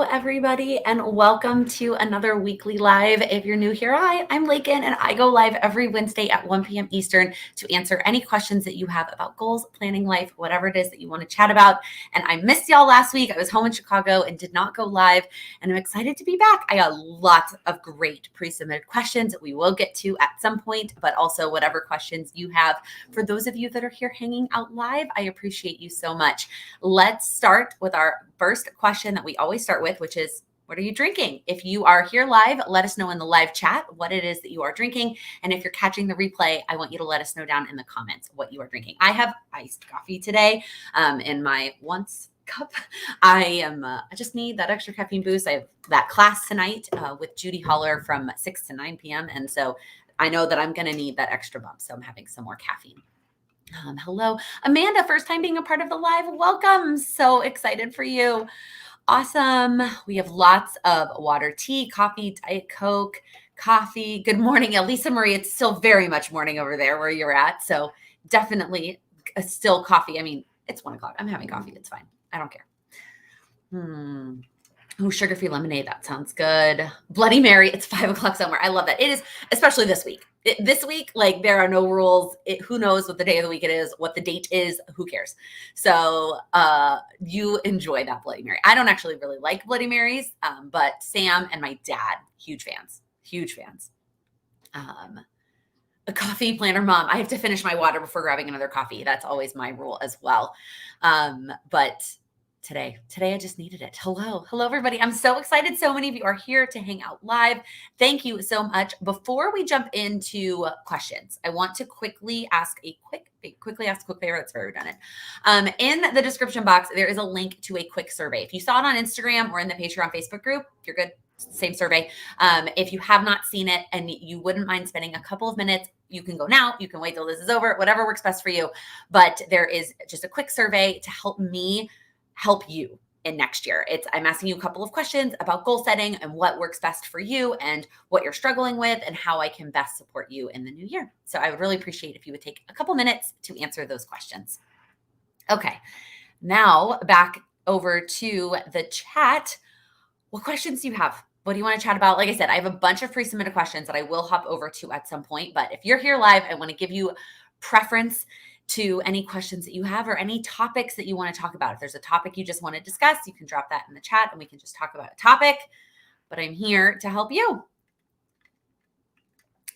Everybody, and welcome to another weekly live. If you're new here, I'm Laken, and I go live every Wednesday at 1 p.m. Eastern to answer any questions that you have about goals, planning life, whatever it is that you want to chat about. And I missed y'all last week. I was home in Chicago and did not go live, and I'm excited to be back. I got lots of great pre-submitted questions that we will get to at some point, but also whatever questions you have. For those of you that are here hanging out live, I appreciate you so much. Let's start with our first question that we always start with, which is, what are you drinking? If you are here live, let us know in the live chat what it is that you are drinking. And if you're catching the replay, I want you to let us know down in the comments what you are drinking. I have iced coffee today in my once cup. I just need that extra caffeine boost. I have that class tonight with Judy Holler from 6 to 9 p.m. And so I know that I'm going to need that extra bump. So I'm having some more caffeine. Hello, Amanda, first time being a part of the live. Welcome. So excited for you. Awesome. We have lots of water, tea, coffee, Diet Coke, coffee. Good morning, Elisa Marie. It's still very much morning over there where you're at. So definitely still coffee. I mean, it's 1 o'clock. I'm having coffee. It's fine. I don't care. Oh, sugar-free lemonade. That sounds good. Bloody Mary. It's 5 o'clock somewhere. I love that. It is, especially this week. This week, like, there are no rules. Who knows what the day of the week it is, what the date is, who cares? So you enjoy that Bloody Mary. I don't actually really like Bloody Marys, but Sam and my dad, huge fans. A coffee planner mom. I have to finish my water before grabbing another coffee. That's always my rule as well. But Today, I just needed it. Hello, everybody. I'm so excited. So many of you are here to hang out live. Thank you so much. Before we jump into questions, I want to quickly ask a quick favor. That's very redundant. In the description box, there is a link to a quick survey. If you saw it on Instagram or in the Patreon Facebook group, you're good. Same survey. If you have not seen it and you wouldn't mind spending a couple of minutes, you can go now. You can wait till this is over, whatever works best for you. But there is just a quick survey to help me help you in next year. I'm asking you a couple of questions about goal setting and what works best for you and what you're struggling with and how I can best support you in the new year. So I would really appreciate if you would take a couple minutes to answer those questions. Okay, now back over to the chat. What questions do you have? What do you want to chat about? Like I said, I have a bunch of pre-submitted questions that I will hop over to at some point, but if you're here live, I want to give you preference to any questions that you have or any topics that you want to talk about. If there's a topic you just want to discuss, you can drop that in the chat and we can just talk about a topic, but I'm here to help you.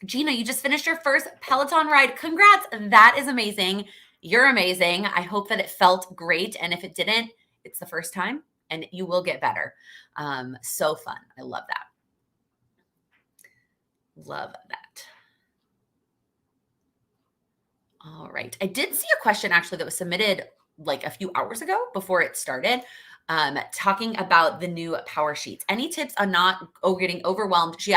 Gina, you just finished your first Peloton ride. Congrats. That is amazing. You're amazing. I hope that it felt great. And if it didn't, it's the first time and you will get better. So fun. I love that. Love that. All right. I did see a question actually that was submitted like a few hours ago before it started, talking about the new power sheets. Any tips on not getting overwhelmed? She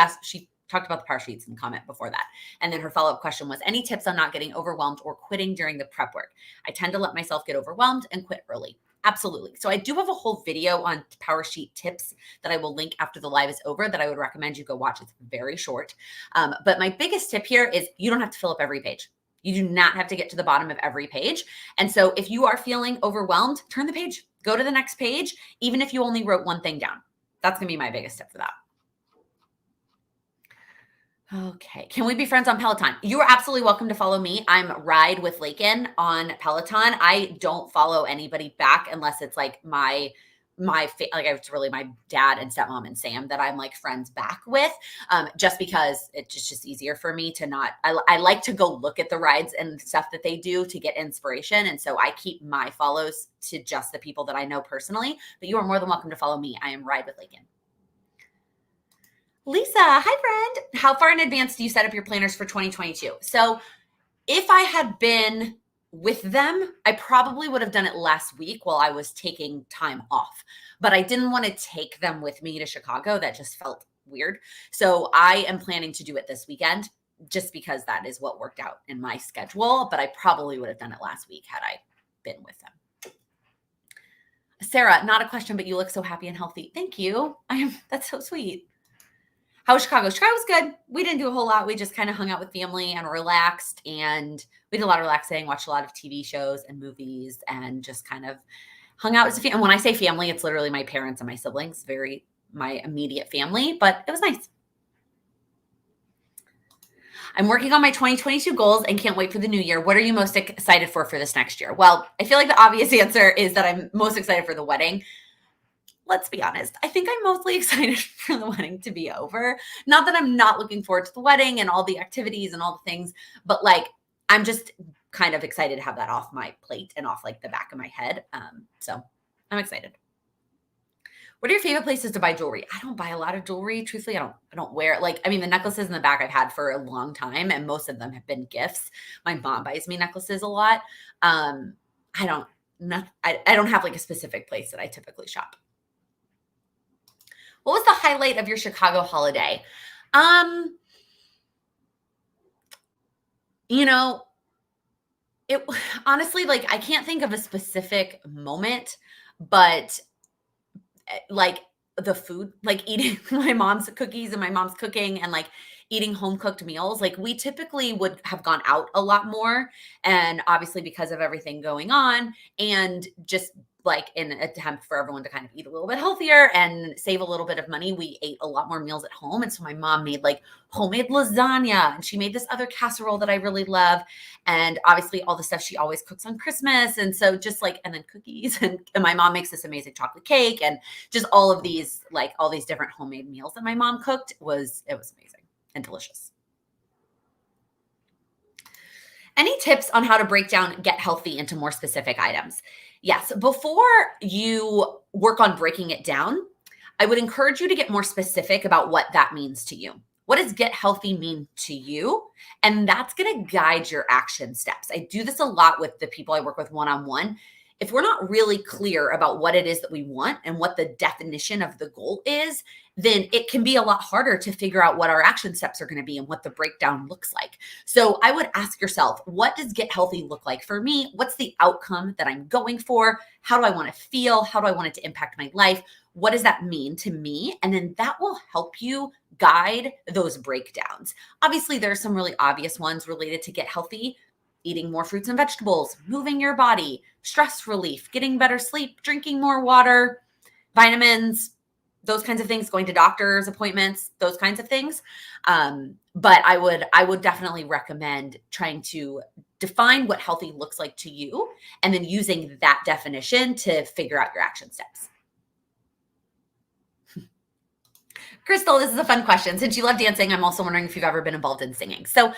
talked about the power sheets in the comment before that. And then her follow-up question was, any tips on not getting overwhelmed or quitting during the prep work? I tend to let myself get overwhelmed and quit early. Absolutely. So I do have a whole video on power sheet tips that I will link after the live is over that I would recommend you go watch. It's very short. But my biggest tip here is you don't have to fill up every page. You do not have to get to the bottom of every page. And so if you are feeling overwhelmed, turn the page, go to the next page, even if you only wrote one thing down. That's going to be my biggest tip for that. Okay. Can we be friends on Peloton? You are absolutely welcome to follow me. I'm Ride with Laken on Peloton. I don't follow anybody back unless it's like it's really my dad and stepmom and Sam that I'm like friends back with, just because it's just easier for me to not, I like to go look at the rides and stuff that they do to get inspiration. And so I keep my follows to just the people that I know personally, but you are more than welcome to follow me. I am Ride with Laken. Lisa, hi friend. How far in advance do you set up your planners for 2022? So if I had been with them, I probably would have done it last week while I was taking time off, but I didn't want to take them with me to Chicago. That just felt weird. So I am planning to do it this weekend just because that is what worked out in my schedule, but I probably would have done it last week had I been with them. Sarah, not a question, but you look so happy and healthy. Thank you. That's so sweet. How was Chicago? Chicago was good. We didn't do a whole lot. We just kind of hung out with family and relaxed, and we did a lot of relaxing, watched a lot of TV shows and movies, and just kind of hung out as a family. And when I say family, it's literally my parents and my siblings, my immediate family, but it was nice. I'm working on my 2022 goals and can't wait for the new year. What are you most excited for this next year? Well, I feel like the obvious answer is that I'm most excited for the wedding. Let's be honest. I think I'm mostly excited for the wedding to be over. Not that I'm not looking forward to the wedding and all the activities and all the things, but like, I'm just kind of excited to have that off my plate and off like the back of my head. So I'm excited. What are your favorite places to buy jewelry? I don't buy a lot of jewelry. Truthfully, I don't wear it. Like, I mean, the necklaces in the back I've had for a long time, and most of them have been gifts. My mom buys me necklaces a lot. I don't have like a specific place that I typically shop. What was the highlight of your Chicago holiday? You know, it honestly, like, I can't think of a specific moment, but like the food, like eating my mom's cookies and my mom's cooking and like eating home cooked meals. Like we typically would have gone out a lot more. And obviously because of everything going on and just like in an attempt for everyone to kind of eat a little bit healthier and save a little bit of money, we ate a lot more meals at home. And so my mom made like homemade lasagna and she made this other casserole that I really love. And obviously all the stuff she always cooks on Christmas. And so just like, and then cookies and my mom makes this amazing chocolate cake and just all of these, like all these different homemade meals that my mom cooked it was amazing and delicious. Any tips on how to break down get healthy into more specific items? Yes, before you work on breaking it down, I would encourage you to get more specific about what that means to you. What does get healthy mean to you? And that's going to guide your action steps. I do this a lot with the people I work with one-on-one. If we're not really clear about what it is that we want and what the definition of the goal is, then it can be a lot harder to figure out what our action steps are going to be and what the breakdown looks like. So I would ask yourself, what does get healthy look like for me? What's the outcome that I'm going for? How do I want to feel? How do I want it to impact my life? What does that mean to me? And then that will help you guide those breakdowns. Obviously, there are some really obvious ones related to get healthy. Eating more fruits and vegetables, moving your body, stress relief, getting better sleep, drinking more water, vitamins, those kinds of things, going to doctor's appointments, those kinds of things. But I would definitely recommend trying to define what healthy looks like to you and then using that definition to figure out your action steps. Crystal, this is a fun question. Since you love dancing, I'm also wondering if you've ever been involved in singing. So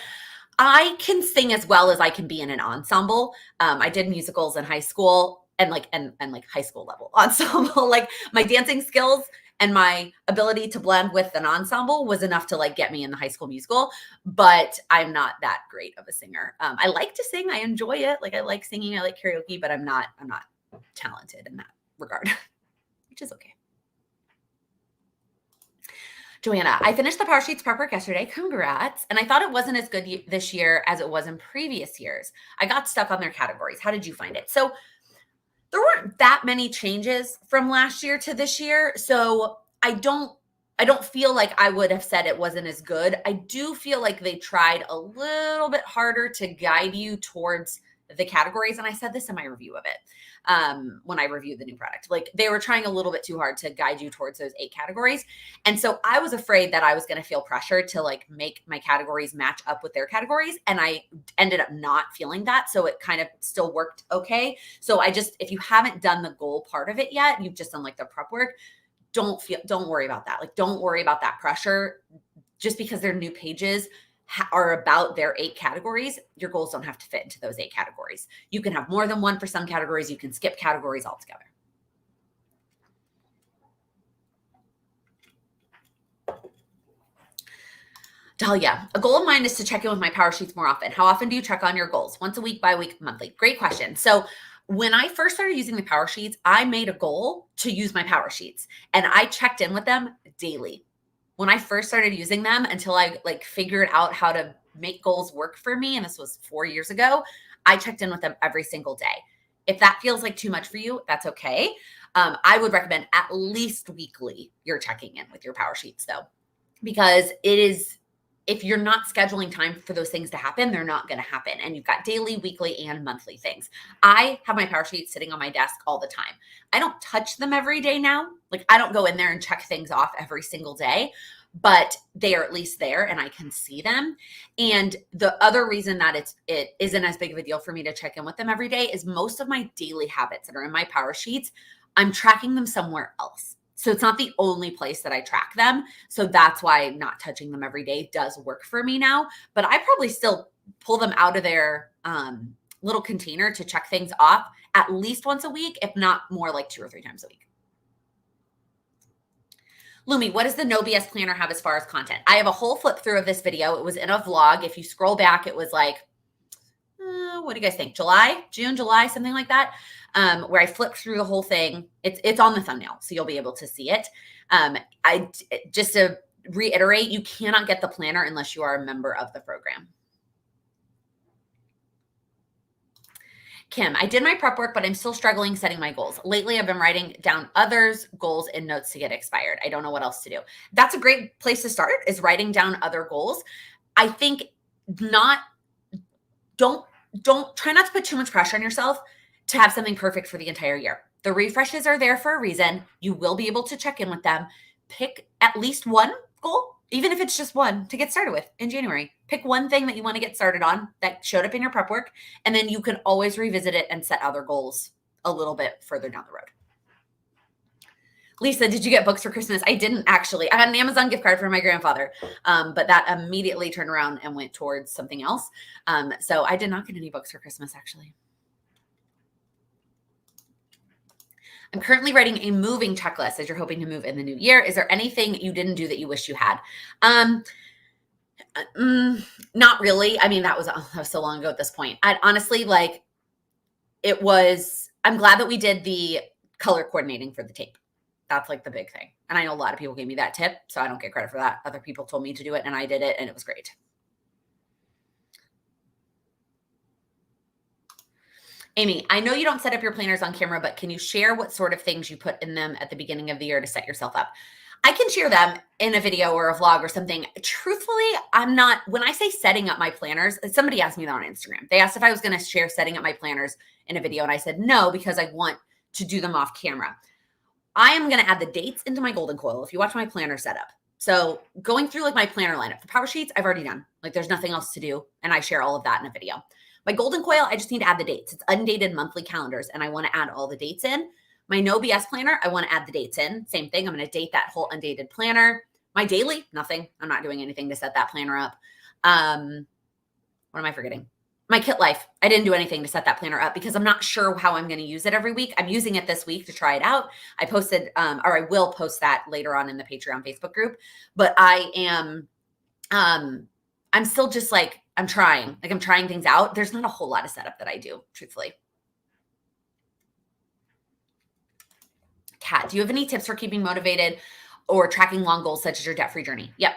I can sing as well as I can be in an ensemble. I did musicals in high school and like high school level ensemble. Like my dancing skills and my ability to blend with an ensemble was enough to like get me in the High School Musical, but I'm not that great of a singer. I like to sing. I enjoy it. Like I like singing. I like karaoke, but I'm not talented in that regard, which is okay. Joanna, I finished the Power Sheets prep work yesterday. Congrats. And I thought it wasn't as good this year as it was in previous years. I got stuck on their categories. How did you find it? So there weren't that many changes from last year to this year. So I don't feel like I would have said it wasn't as good. I do feel like they tried a little bit harder to guide you towards the categories. And I said this in my review of it. When I reviewed the new product, like they were trying a little bit too hard to guide you towards those 8 categories. And so I was afraid that I was going to feel pressure to like make my categories match up with their categories. And I ended up not feeling that. So it kind of still worked okay. So if you haven't done the goal part of it yet, you've just done like the prep work, don't worry about that. Like, don't worry about that pressure. Just because they're new pages are about their 8 categories, your goals don't have to fit into those 8 categories. You can have more than one for some categories. You can skip categories altogether. Dahlia, a goal of mine is to check in with my Power Sheets more often. How often do you check on your goals? Once a week, bi-week, monthly? Great question. So when I first started using the Power Sheets, I made a goal to use my Power Sheets and I checked in with them daily. When I first started using them until I like figured out how to make goals work for me, and this was 4 years ago, I checked in with them every single day. If that feels like too much for you, that's okay. I would recommend at least weekly you're checking in with your Power Sheets though, because it is if you're not scheduling time for those things to happen, they're not going to happen. And you've got daily, weekly, and monthly things. I have my power sheets sitting on my desk all the time. I don't touch them every day now. Like I don't go in there and check things off every single day, but they are at least there and I can see them. And the other reason that it isn't as big of a deal for me to check in with them every day is most of my daily habits that are in my power sheets, I'm tracking them somewhere else. So it's not the only place that I track them. So that's why not touching them every day does work for me now. But I probably still pull them out of their little container to check things off at least once a week, if not more, like 2 or 3 times a week. Lumi, what does the No BS planner have as far as content? I have a whole flip through of this video. It was in a vlog. If you scroll back, it was like, what do you guys think? June, July, something like that. Where I flipped through the whole thing. It's on the thumbnail, so you'll be able to see it. Just to reiterate, you cannot get the planner unless you are a member of the program. Kim, I did my prep work, but I'm still struggling setting my goals. Lately, I've been writing down others' goals in notes to get expired. I don't know what else to do. That's a great place to start, is writing down other goals. I think don't try not to put too much pressure on yourself to have something perfect for the entire year. The refreshes are there for a reason. You will be able to check in with them. Pick at least one goal, even if it's just one, to get started with in January. Pick one thing that you want to get started on that showed up in your prep work, and then you can always revisit it and set other goals a little bit further down the road. Lisa, did you get books for Christmas? I didn't actually. I had an Amazon gift card for my grandfather, but that immediately turned around and went towards something else. So I did not get any books for Christmas, actually. I'm currently writing a moving checklist as you're hoping to move in the new year. Is there anything you didn't do that you wish you had? Not really. I mean, that was so long ago at this point. I'm glad that we did the color coordinating for the tape. That's like the big thing. And I know a lot of people gave me that tip, so I don't get credit for that. Other people told me to do it and I did it and it was great. Amy, I know you don't set up your planners on camera, but can you share what sort of things you put in them at the beginning of the year to set yourself up? I can share them in a video or a vlog or something. Truthfully, when I say setting up my planners, somebody asked me that on Instagram. They asked if I was going to share setting up my planners in a video. And I said, no, because I want to do them off camera. I am going to add the dates into my golden coil if you watch my planner setup. So going through like my planner lineup, the power sheets, I've already done. Like there's nothing else to do. And I share all of that in a video. My golden coil, I just need to add the dates. It's undated monthly calendars and I want to add all the dates in. My No BS planner, I want to add the dates in. Same thing. I'm going to date that whole undated planner. My daily, nothing. I'm not doing anything to set that planner up. What am I forgetting? My Kit Life. I didn't do anything to set that planner up because I'm not sure how I'm going to use it every week. I'm using it this week to try it out. I posted, or I will post that later on in the Patreon Facebook group, but I'm still just like, I'm trying things out. There's not a whole lot of setup that I do, truthfully. Kat, do you have any tips for keeping motivated or tracking long goals such as your debt-free journey? Yep.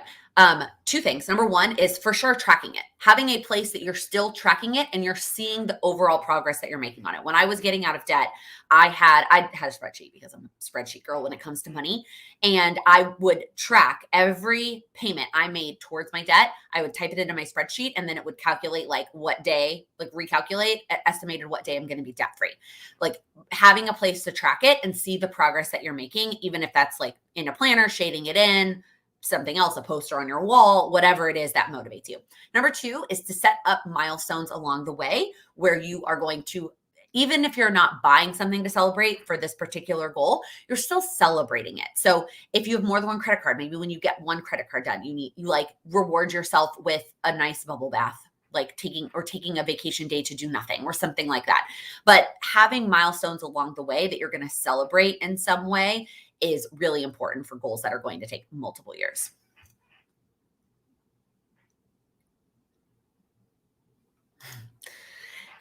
2 things. Number 1 is for sure tracking it. Having a place that you're still tracking it and you're seeing the overall progress that you're making on it. When I was getting out of debt, I had a spreadsheet because I'm a spreadsheet girl when it comes to money. And I would track every payment I made towards my debt. I would type it into my spreadsheet and then it would calculate like what day, like recalculate, estimated what day I'm going to be debt free. Like having a place to track it and see the progress that you're making, even if that's like in a planner, shading it in, something else, a poster on your wall, whatever it is that motivates you. Number 2 is to set up milestones along the way where you are going to, even if you're not buying something to celebrate for this particular goal, you're still celebrating it. So if you have more than one credit card, maybe when you get one credit card done, you like reward yourself with a nice bubble bath, like taking a vacation day to do nothing or something like that. But having milestones along the way that you're going to celebrate in some way is really important for goals that are going to take multiple years.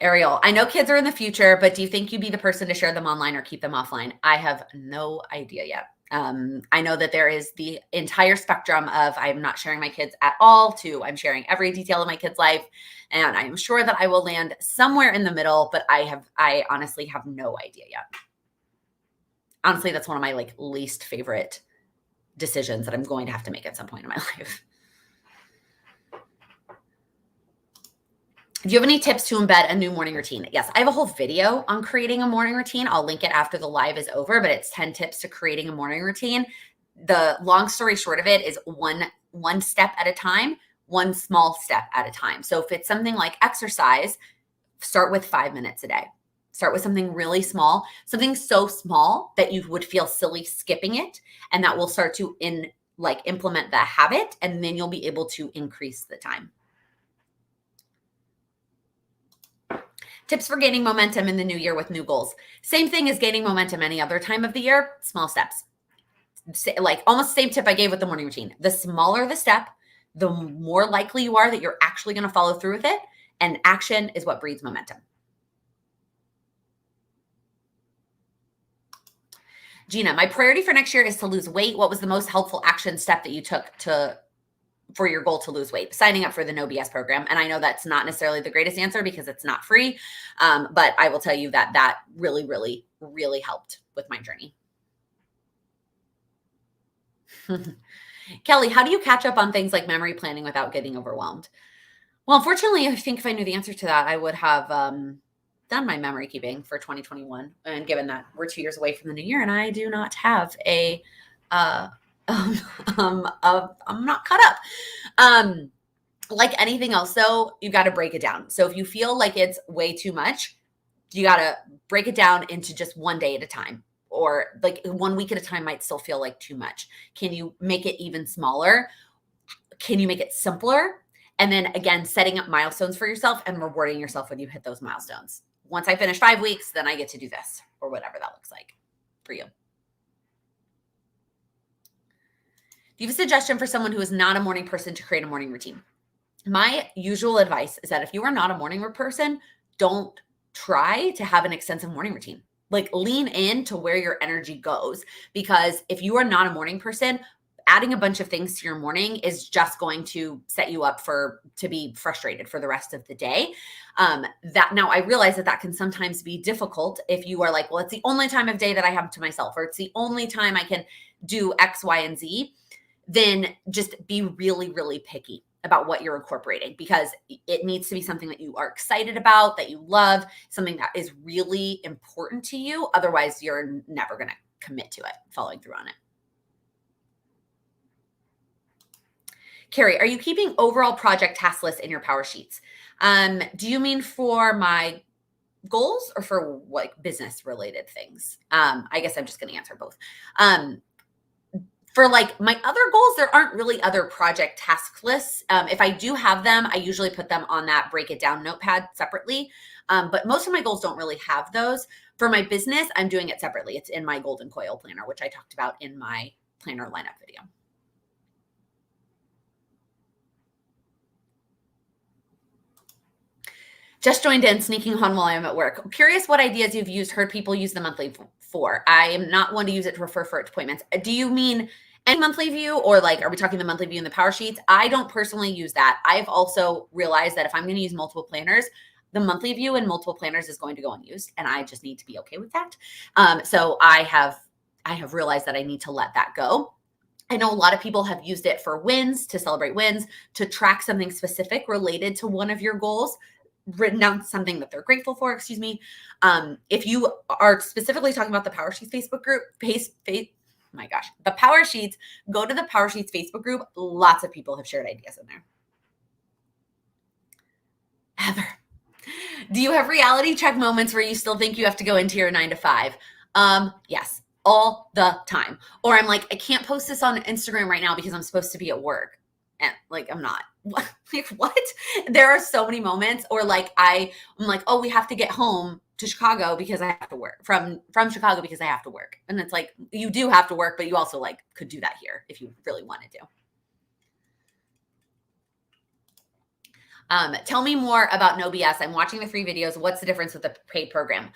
Ariel, I know kids are in the future, but do you think you'd be the person to share them online or keep them offline? I have no idea yet. I know that there is the entire spectrum of I'm not sharing my kids at all to I'm sharing every detail of my kid's life. And I am sure that I will land somewhere in the middle, but I honestly have no idea yet. Honestly, that's one of my like least favorite decisions that I'm going to have to make at some point in my life. Do you have any tips to embed a new morning routine? Yes, I have a whole video on creating a morning routine. I'll link it after the live is over, but it's 10 tips to creating a morning routine. The long story short of it is one step at a time, one small step at a time. So if it's something like exercise, start with 5 minutes a day. Start with something really small, something so small that you would feel silly skipping it, and that will start to implement that habit, and then you'll be able to increase the time. Tips for gaining momentum in the new year with new goals. Same thing as gaining momentum any other time of the year, small steps. Like almost the same tip I gave with the morning routine. The smaller the step, the more likely you are that you're actually going to follow through with it. And action is what breeds momentum. Gina, my priority for next year is to lose weight. What was the most helpful action step that you took for your goal to lose weight? Signing up for the No BS program. And I know that's not necessarily the greatest answer because it's not free. But I will tell you that really, really, really helped with my journey. Kelly, how do you catch up on things like memory planning without getting overwhelmed? Well, unfortunately, I think if I knew the answer to that, I would have done my memory keeping for 2021. And given that we're 2 years away from the new year and I do not have I'm not caught up. Like anything else, though, you got to break it down. So if you feel like it's way too much, you got to break it down into just one day at a time, or like 1 week at a time might still feel like too much. Can you make it even smaller? Can you make it simpler? And then again, setting up milestones for yourself and rewarding yourself when you hit those milestones. Once I finish 5 weeks, then I get to do this, or whatever that looks like for you. Do you have a suggestion for someone who is not a morning person to create a morning routine? My usual advice is that if you are not a morning person, don't try to have an extensive morning routine. Like lean into where your energy goes, because if you are not a morning person, adding a bunch of things to your morning is just going to set you up to be frustrated for the rest of the day. Now I realize that can sometimes be difficult if you are like, well, it's the only time of day that I have to myself, or it's the only time I can do X, Y, and Z. Then just be really, really picky about what you're incorporating, because it needs to be something that you are excited about, that you love, something that is really important to you. Otherwise, you're never going to commit to it, following through on it. Carrie, are you keeping overall project task lists in your Power Sheets? Do you mean for my goals or for like business related things? I guess I'm just going to answer both. For like my other goals, there aren't really other project task lists. If I do have them, I usually put them on that break it down notepad separately. But most of my goals don't really have those. For my business, I'm doing it separately. It's in my Golden Coil planner, which I talked about in my planner lineup video. Just joined in, sneaking on while I'm at work. I'm curious what ideas you've heard people use the monthly for. I am not one to use it to refer for appointments. Do you mean any monthly view, or like, are we talking the monthly view in the Power Sheets? I don't personally use that. I've also realized that if I'm going to use multiple planners, the monthly view in multiple planners is going to go unused, and I just need to be okay with that. So I have realized that I need to let that go. I know a lot of people have used it for wins, to celebrate wins, to track something specific related to one of your goals, written down something that they're grateful for, excuse me. If you are specifically talking about the Power Sheets Facebook group, my gosh, the Power Sheets, go to the Power Sheets Facebook group. Lots of people have shared ideas in there. Heather, do you have reality check moments where you still think you have to go into your 9 to 5? Yes, all the time. Or I'm like, I can't post this on Instagram right now because I'm supposed to be at work. And like, I'm not. Like, what? There are so many moments. Or like I'm like, oh, we have to get home to Chicago because I have to work from Chicago because I have to work. And it's like, you do have to work, but you also like could do that here if you really wanted to. Tell me more about No BS. I'm watching the free videos. What's the difference with the paid program?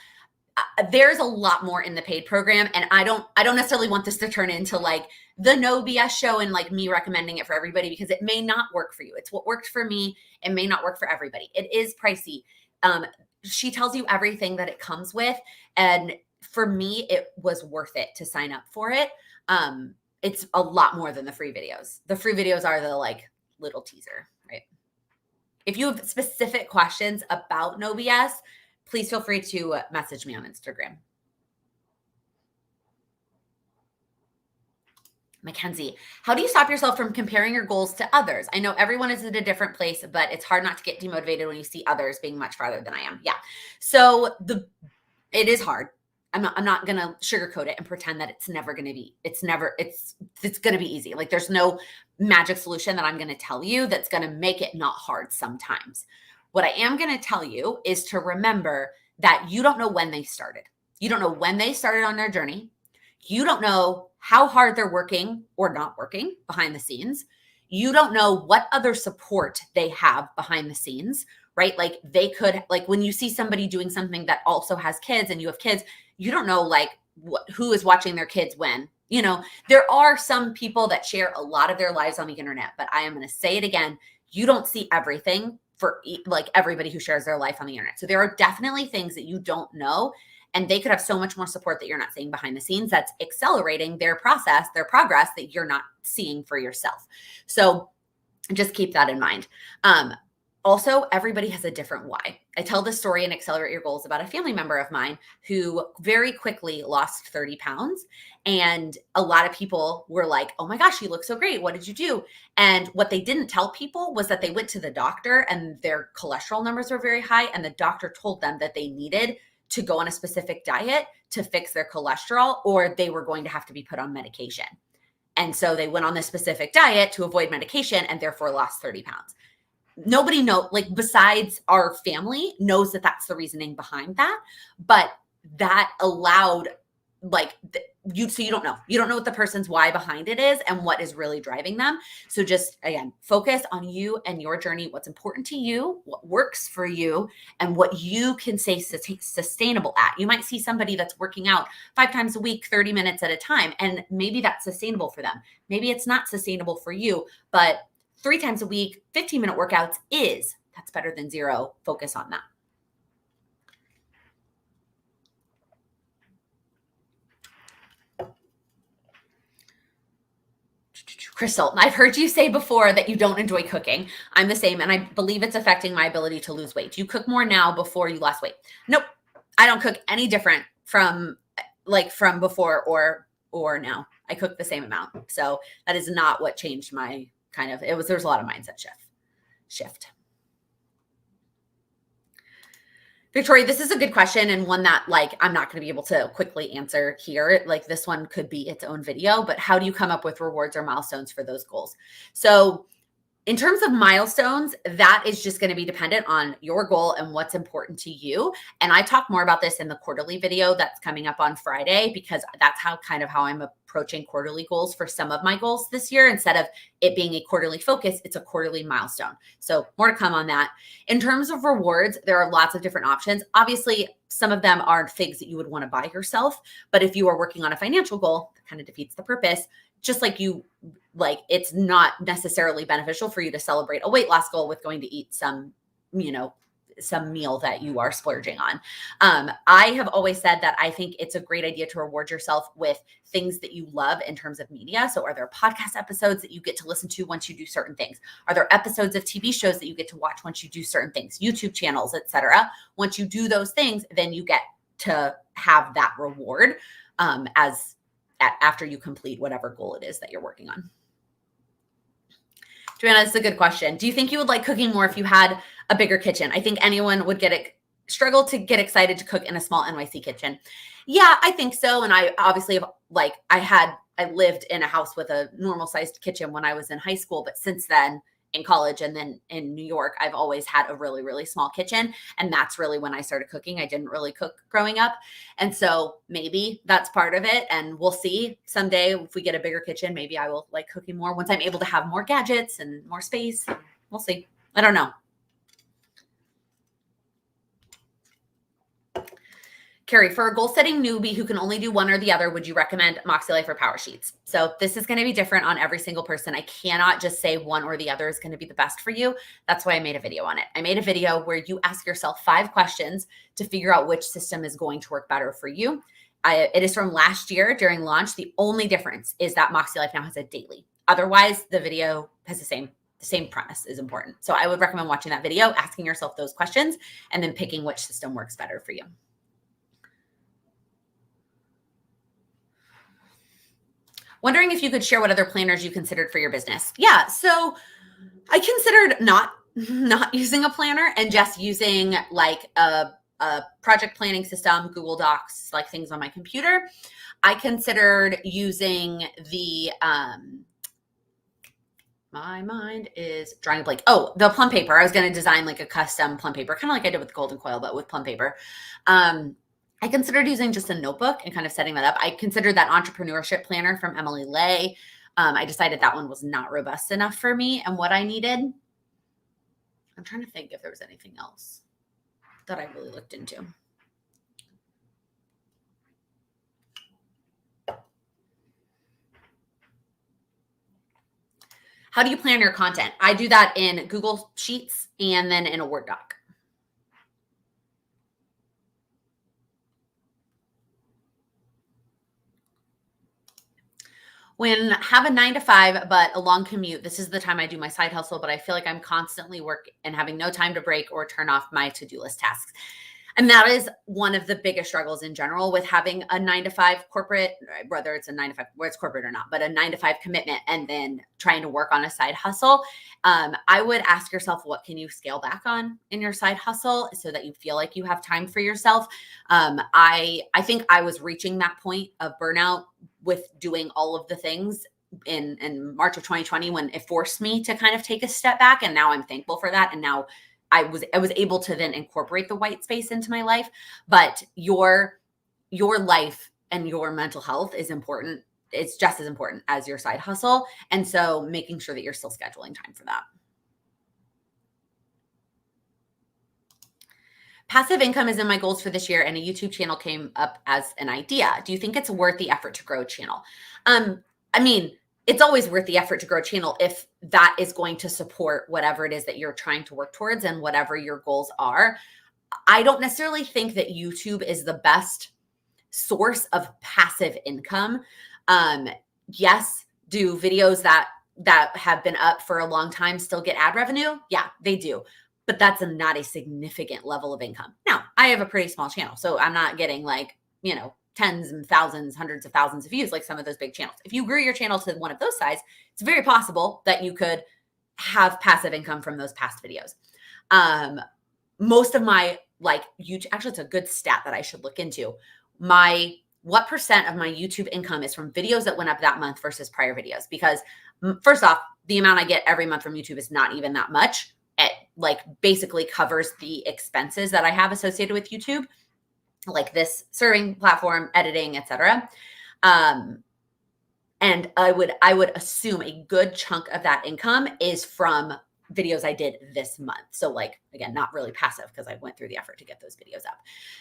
There's a lot more in the paid program, and I don't necessarily want this to turn into like the No BS show and like me recommending it for everybody, because it may not work for you. It's what worked for me. It may not work for everybody. It is pricey. She tells you everything that it comes with, and for me, it was worth it to sign up for it. It's a lot more than the free videos. The free videos are the like little teaser, right? if you have specific questions about No BS, please feel free to message me on Instagram. Mackenzie, how do you stop yourself from comparing your goals to others? I know everyone is at a different place, but it's hard not to get demotivated when you see others being much farther than I am. Yeah. So it is hard. I'm not going to sugarcoat it and pretend that it's going to be easy. Like there's no magic solution that I'm going to tell you that's going to make it not hard sometimes. What I am going to tell you is to remember that you don't know when they started. You don't know when they started on their journey. You don't know how hard they're working or not working behind the scenes. You don't know what other support they have behind the scenes, right? Like they could, like when you see somebody doing something that also has kids and you have kids, you don't know like who is watching their kids when. You know, there are some people that share a lot of their lives on the internet, but I am going to say it again. You don't see everything for like everybody who shares their life on the internet. So there are definitely things that you don't know. And they could have so much more support that you're not seeing behind the scenes that's accelerating their process, their progress that you're not seeing for yourself. So just keep that in mind. Also, everybody has a different why. I tell this story in Accelerate Your Goals about a family member of mine who very quickly lost 30 pounds. And a lot of people were like, oh my gosh, you look so great. What did you do? And what they didn't tell people was that they went to the doctor and their cholesterol numbers were very high. And the doctor told them that they needed to go on a specific diet to fix their cholesterol, or they were going to have to be put on medication. And so they went on this specific diet to avoid medication and therefore lost 30 pounds. Nobody like besides our family knows that that's the reasoning behind that, but that allowed so you don't know what the person's why behind it is and what is really driving them. So just again, focus on you and your journey, what's important to you, what works for you, and what you can say sustainable at. You might see somebody that's working out 5 times a week, 30 minutes at a time, and maybe that's sustainable for them. Maybe it's not sustainable for you, but 3 times a week, 15-minute workouts that's better than 0. Focus on that. Crystal, I've heard you say before that you don't enjoy cooking. I'm the same, and I believe it's affecting my ability to lose weight. Do you cook more now before you lost weight? Nope. I don't cook any different from before or now. I cook the same amount. So that is not what changed my there's a lot of mindset shift. Victoria, this is a good question and one that I'm not going to be able to quickly answer here. This one could be its own video, but how do you come up with rewards or milestones for those goals? So in terms of milestones, that is just going to be dependent on your goal and what's important to you. And I talk more about this in the quarterly video that's coming up on Friday, because that's how I'm approaching quarterly goals for some of my goals this year. Instead of it being a quarterly focus, it's a quarterly milestone. So more to come on that. In terms of rewards, there are lots of different options. Obviously, some of them are things that you would want to buy yourself. But if you are working on a financial goal, that kind of defeats the purpose. Just it's not necessarily beneficial for you to celebrate a weight loss goal with going to eat some meal that you are splurging on. I have always said that I think it's a great idea to reward yourself with things that you love in terms of media. So are there podcast episodes that you get to listen to once you do certain things? Are there episodes of TV shows that you get to watch once you do certain things? YouTube channels, etc. Once you do those things, then you get to have that reward after you complete whatever goal it is that you're working on. Joanna, this is a good question. Do you think you would like cooking more if you had a bigger kitchen? I think anyone would struggle to get excited to cook in a small NYC kitchen. Yeah, I think so. And I obviously have I lived in a house with a normal sized kitchen when I was in high school, but since then in college and then in New York, I've always had a really, really small kitchen. And that's really when I started cooking. I didn't really cook growing up. And so maybe that's part of it. And we'll see someday if we get a bigger kitchen, maybe I will like cooking more once I'm able to have more gadgets and more space. We'll see. I don't know. Carrie, for a goal-setting newbie who can only do one or the other, would you recommend Moxie Life or Power Sheets? So this is going to be different on every single person. I cannot just say one or the other is going to be the best for you. That's why I made a video on it. I made a video where you ask yourself 5 questions to figure out which system is going to work better for you. It is from last year during launch. The only difference is that Moxie Life now has a daily. Otherwise, the video has the same The same premise is important. So I would recommend watching that video, asking yourself those questions, and then picking which system works better for you. Wondering if you could share what other planners you considered for your business. Yeah, so I considered not using a planner and just using like a project planning system, Google Docs, like things on my computer. I considered using the my mind is drawing a blank. Oh, the plum paper. I was going to design like a custom plum paper, kind of like I did with Golden Coil, but with plum paper. I considered using just a notebook and kind of setting that up. I considered that entrepreneurship planner from Emily Lay. I decided that one was not robust enough for me and what I needed. I'm trying to think if there was anything else that I really looked into. How do you plan your content? I do that in Google Sheets and then in a Word doc. When have a 9 to 5, but a long commute, this is the time I do my side hustle, but I feel like I'm constantly working and having no time to break or turn off my to-do list tasks. And that is one of the biggest struggles in general with having a 9 to 5 corporate, whether it's a 9 to 5, whether it's corporate or not, but a 9 to 5 commitment and then trying to work on a side hustle. I would ask yourself, what can you scale back on in your side hustle so that you feel like you have time for yourself? I think I was reaching that point of burnout with doing all of the things in March of 2020 when it forced me to kind of take a step back. And now I'm thankful for that. And now I was able to then incorporate the white space into my life. But your life and your mental health is important. It's just as important as your side hustle. And so making sure that you're still scheduling time for that. Passive income is in my goals for this year, and a YouTube channel came up as an idea. Do you think it's worth the effort to grow a channel? I mean, it's always worth the effort to grow a channel if that is going to support whatever it is that you're trying to work towards and whatever your goals are. I don't necessarily think that YouTube is the best source of passive income. Yes, do videos that have been up for a long time still get ad revenue? Yeah, they do. But that's not a significant level of income. Now, I have a pretty small channel, so I'm not getting like, tens and thousands, hundreds of thousands of views like some of those big channels. If you grew your channel to one of those size, it's very possible that you could have passive income from those past videos. Most of my YouTube, actually it's a good stat that I should look into. What percent of my YouTube income is from videos that went up that month versus prior videos? Because first off, the amount I get every month from YouTube is not even that much. It basically covers the expenses that I have associated with YouTube, like this serving platform, editing, etc. And I would assume a good chunk of that income is from videos I did this month. So again, not really passive because I went through the effort to get those videos up.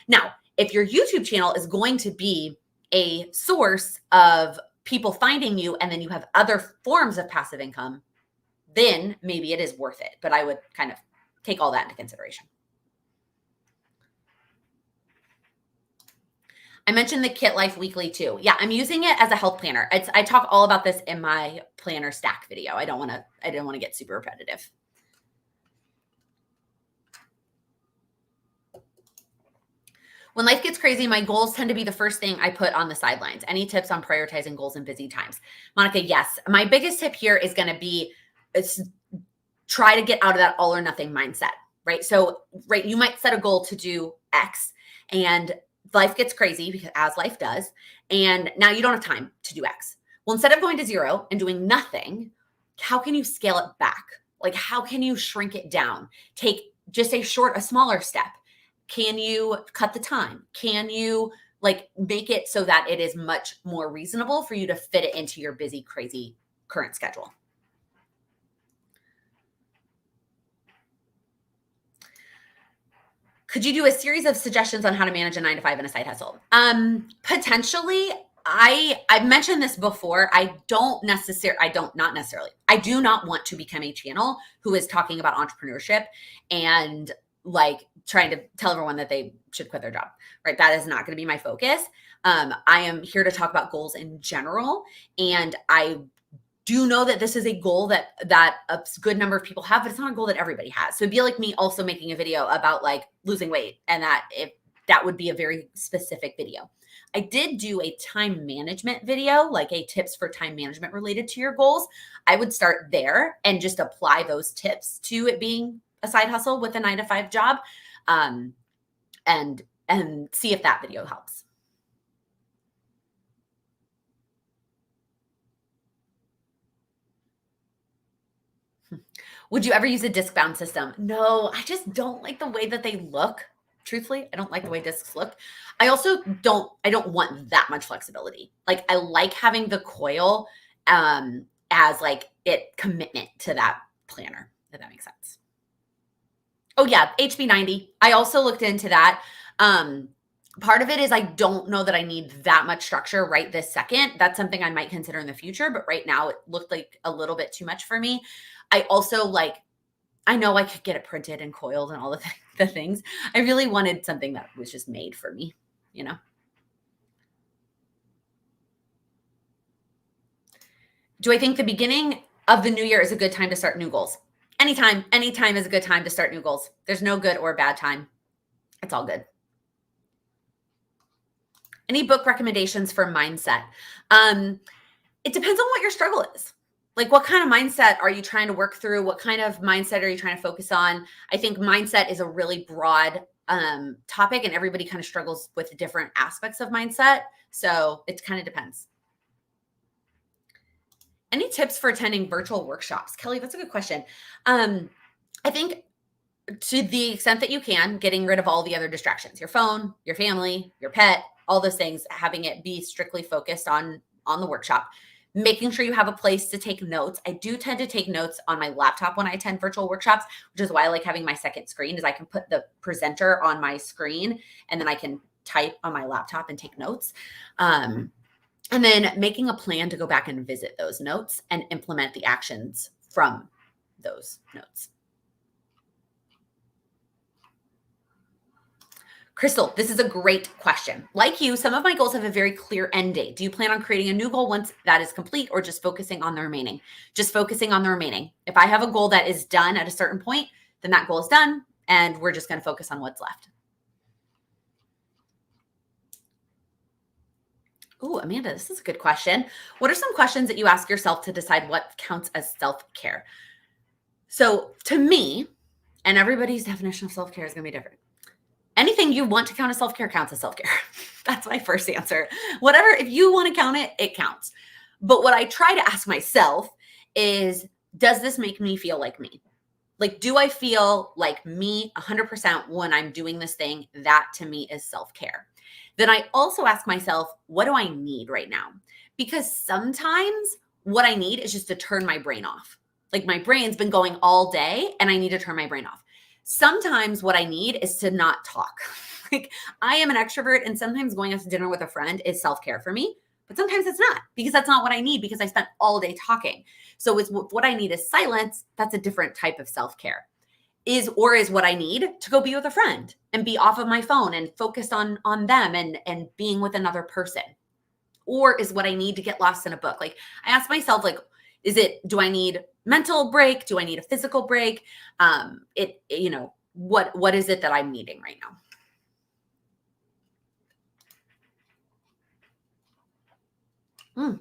Now, if your YouTube channel is going to be a source of people finding you and then you have other forms of passive income, then maybe it is worth it. But I would kind of take all that into consideration. I mentioned the Kit Life Weekly too. Yeah, I'm using it as a health planner. I talk all about this in my planner stack video. I don't want to get super repetitive. When life gets crazy, my goals tend to be the first thing I put on the sidelines. Any tips on prioritizing goals in busy times? Monica, yes. My biggest tip here is going to be try to get out of that all or nothing mindset, right? So, you might set a goal to do X and life gets crazy because as life does, and now you don't have time to do X. Well, instead of going to 0 and doing nothing, how can you scale it back? How can you shrink it down? Take just a smaller step. Can you cut the time? Can you make it so that it is much more reasonable for you to fit it into your busy, crazy current schedule? Could you do a series of suggestions on how to manage a 9 to 5 and a side hustle? Potentially. I've mentioned this before. I do not want to become a channel who is talking about entrepreneurship and trying to tell everyone that they should quit their job, right? That is not going to be my focus. I am here to talk about goals in general. And I do know that this is a goal that a good number of people have, but it's not a goal that everybody has. So it'd be like me also making a video about like losing weight, and that would be a very specific video. I did do a time management video, like a tips for time management related to your goals. I would start there and just apply those tips to it being a side hustle with a 9-to-5 job, and see if that video helps. Would you ever use a disc bound system? No, I just don't like the way that they look. Truthfully, I don't like the way discs look. I also don't want that much flexibility. Like, I like having the coil as like commitment to that planner, if that makes sense. Oh yeah, HB90. I also looked into that. Part of it is I don't know that I need that much structure right this second. That's something I might consider in the future, but right now it looked like a little bit too much for me. I also I know I could get it printed and coiled and all the things. I really wanted something that was just made for me, you know? Do I think the beginning of the new year is a good time to start new goals? Anytime is a good time to start new goals. There's no good or bad time. It's all good. Any book recommendations for mindset? It depends on what your struggle is. Like, what kind of mindset are you trying to work through? What kind of mindset are you trying to focus on? I think mindset is a really broad topic, and everybody kind of struggles with different aspects of mindset. So it kind of depends. Any tips for attending virtual workshops? Kelly, that's a good question. I think to the extent that you can, getting rid of all the other distractions, your phone, your family, your pet, all those things, having it be strictly focused on the workshop. Making sure you have a place to take notes. I do tend to take notes on my laptop when I attend virtual workshops, which is why I like having my second screen, is I can put the presenter on my screen and then I can type on my laptop and take notes. And then making a plan to go back and visit those notes and implement the actions from those notes. Crystal, this is a great question. Like you, some of my goals have a very clear end date. Do you plan on creating a new goal once that is complete, or just focusing on the remaining? Just focusing on the remaining. If I have a goal that is done at a certain point, then that goal is done, and we're just going to focus on what's left. Ooh, Amanda, this is a good question. What are some questions that you ask yourself to decide what counts as self-care? So to me, and everybody's definition of self-care is going to be different. Anything you want to count as self-care counts as self-care. That's my first answer. Whatever, if you want to count it, it counts. But what I try to ask myself is, does this make me feel like me? Like, do I feel like me 100% when I'm doing this thing? That to me is self-care. Then I also ask myself, what do I need right now? Because sometimes what I need is just to turn my brain off. Like, my brain's been going all day and I need to turn my brain off. Sometimes what I need is to not talk. Like, I am an extrovert, and sometimes going out to dinner with a friend is self-care for me, but sometimes it's not, because that's not what I need, because I spent all day talking. So what I need is silence. That's a different type of self-care. Is what I need to go be with a friend and be off of my phone and focused on them and being with another person? Or is what I need to get lost in a book? Like, I ask myself, like, do I need mental break? Do I need a physical break? What is it that I'm needing right now?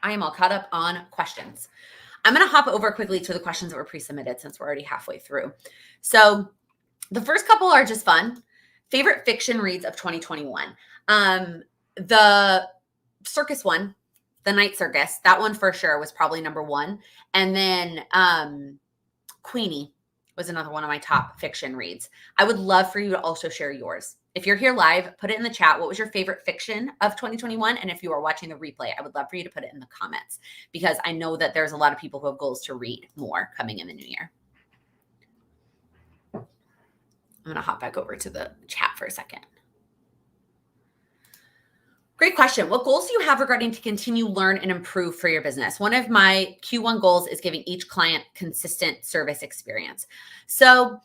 I am all caught up on questions. I'm going to hop over quickly to the questions that were pre-submitted since we're already halfway through. So the first couple are just fun. Favorite fiction reads of 2021. The circus one, The Night Circus, that one for sure was probably number one. And then Queenie was another one of my top fiction reads. I would love for you to also share yours. If you're here live, put it in the chat. What was your favorite fiction of 2021? And if you are watching the replay, I would love for you to put it in the comments, because I know that there's a lot of people who have goals to read more coming in the new year. I'm going to hop back over to the chat for a second. Great question. What goals do you have regarding to continue, learn, and improve for your business? One of my Q1 goals is giving each client consistent service experience. So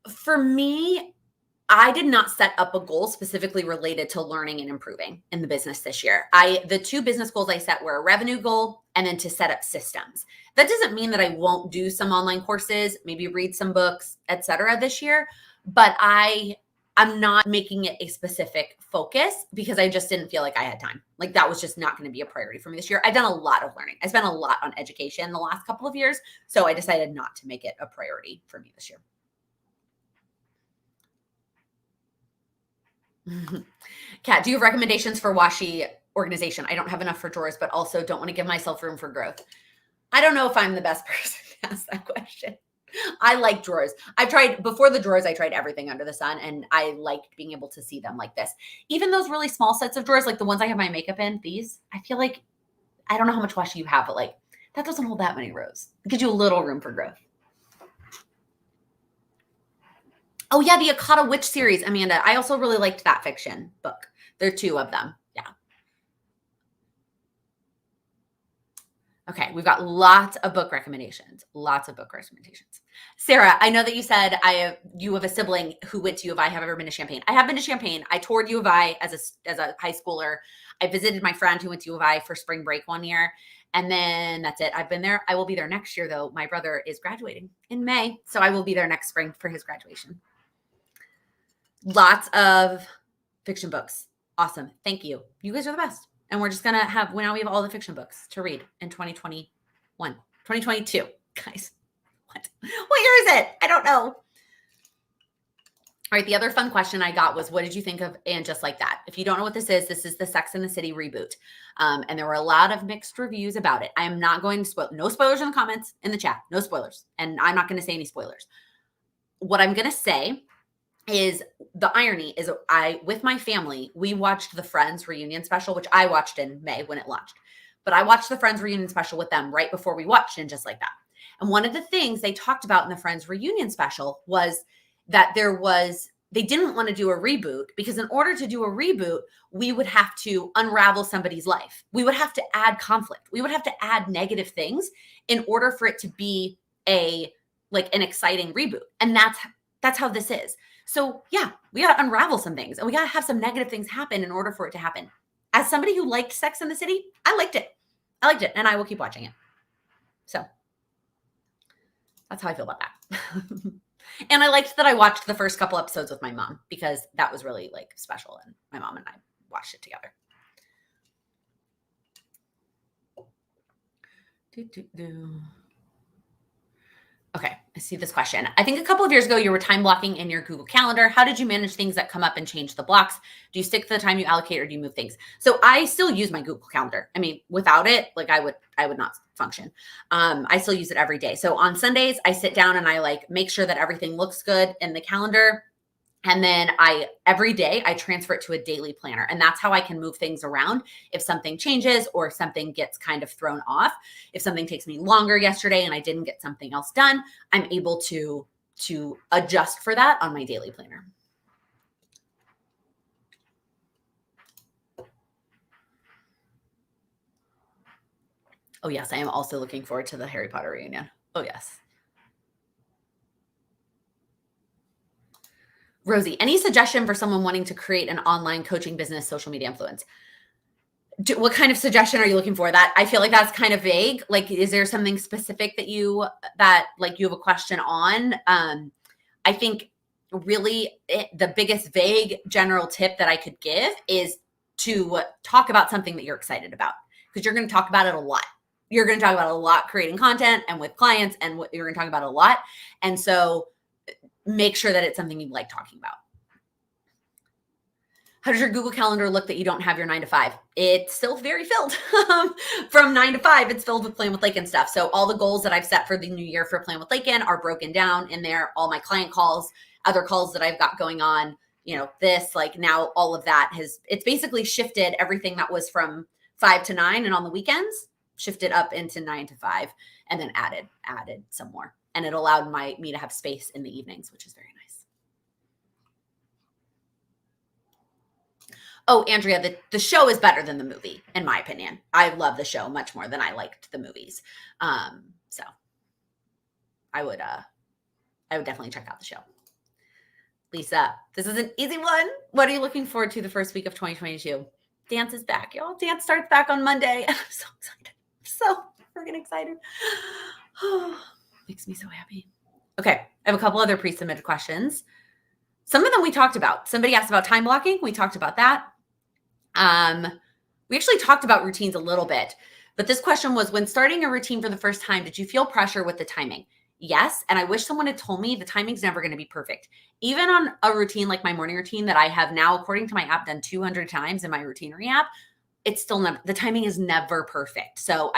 for me, I did not set up a goal specifically related to learning and improving in the business this year. The 2 business goals I set were a revenue goal and then to set up systems. That doesn't mean that I won't do some online courses, maybe read some books, etc. this year, but I'm not making it a specific focus because I just didn't feel like I had time. Like that was just not going to be a priority for me this year. I've done a lot of learning. I spent a lot on education the last couple of years, so I decided not to make it a priority for me this year. Kat, do you have recommendations for washi organization? I don't have enough for drawers, but also don't want to give myself room for growth. I don't know if I'm the best person to ask that question. I like drawers. Before the drawers, I tried everything under the sun, and I liked being able to see them like this. Even those really small sets of drawers, like the ones I have my makeup in, these, I feel like, I don't know how much washi you have, but like that doesn't hold that many rows. It gives you a little room for growth. Oh yeah, the Akata Witch series, Amanda. I also really liked that fiction book. There are 2 of them. Yeah. Okay, we've got lots of book recommendations. Lots of book recommendations. Sarah, I know that you said you have a sibling who went to U of I. Have ever been to Champaign? I have been to Champaign. I toured U of I as a high schooler. I visited my friend who went to U of I for spring break one year. And then that's it. I've been there. I will be there next year, though. My brother is graduating in May. So I will be there next spring for his graduation. Lots of fiction books. Awesome. Thank you. You guys are the best. And we're just going to now we have all the fiction books to read in 2022. Guys, what year is it? I don't know. All right. The other fun question I got was, what did you think of And Just Like That? If you don't know what this is the Sex and the City reboot. And there were a lot of mixed reviews about it. I am not going to spoil. No spoilers in the comments, in the chat. No spoilers. And I'm not going to say any spoilers. What I'm going to say is the irony is with my family, we watched the Friends reunion special, which I watched in May when it launched. But I watched the Friends reunion special with them right before we watched And Just Like That. And one of the things they talked about in the Friends reunion special was that they didn't want to do a reboot because in order to do a reboot, we would have to unravel somebody's life. We would have to add conflict. We would have to add negative things in order for it to be an exciting reboot. And that's how this is. So yeah, we got to unravel some things and we got to have some negative things happen in order for it to happen. As somebody who liked Sex and the City, I liked it and I will keep watching it. So that's how I feel about that. And I liked that I watched the first couple episodes with my mom because that was really special and my mom and I watched it together. Okay, I see this question. I think a couple of years ago, you were time blocking in your Google Calendar. How did you manage things that come up and change the blocks? Do you stick to the time you allocate or do you move things? So I still use my Google Calendar. Without it, I would not function. I still use it every day. So on Sundays, I sit down and I make sure that everything looks good in the calendar. And then every day I transfer it to a daily planner. And that's how I can move things around if something changes or if something gets kind of thrown off. If something takes me longer yesterday and I didn't get something else done, I'm able to adjust for that on my daily planner. Oh yes, I am also looking forward to the Harry Potter reunion. Oh yes. Rosie, any suggestion for someone wanting to create an online coaching business, social media influence? What kind of suggestion are you looking for? That I feel like that's kind of vague. Is there something specific that you have a question on? I think really the biggest vague general tip that I could give is to talk about something that you're excited about because you're going to talk about it a lot. You're going to talk about it a lot creating content and with clients and you're going to talk about it a lot. And so make sure that it's something you like talking about. How does your Google Calendar look that you don't have your 9 to 5? It's still very filled. From 9 to 5, it's filled with Plan with Laken stuff. So all the goals that I've set for the new year for Plan with Laken are broken down in there. All my client calls, other calls that I've got going on, now all of that it's basically shifted everything that was from 5 to 9 and on the weekends, shifted up into 9 to 5 and then added some more. And it allowed me to have space in the evenings, which is very nice. Oh, Andrea, the show is better than the movie, in my opinion. I love the show much more than I liked the movies. So I would definitely check out the show. Lisa, this is an easy one. What are you looking forward to the first week of 2022? Dance is back, y'all. Dance starts back on Monday. I'm so excited. I'm so freaking excited. Makes me so happy. Okay, I have a couple other pre-submitted questions. Some of them we talked about. Somebody asked about time blocking. We talked about that. We actually talked about routines a little bit, but this question was, when starting a routine for the first time, did you feel pressure with the timing? Yes. And I wish someone had told me the timing's never going to be perfect. Even on a routine like my morning routine that I have now, according to my app, done 200 times in my Routinery app, it's still never, the timing is never perfect. So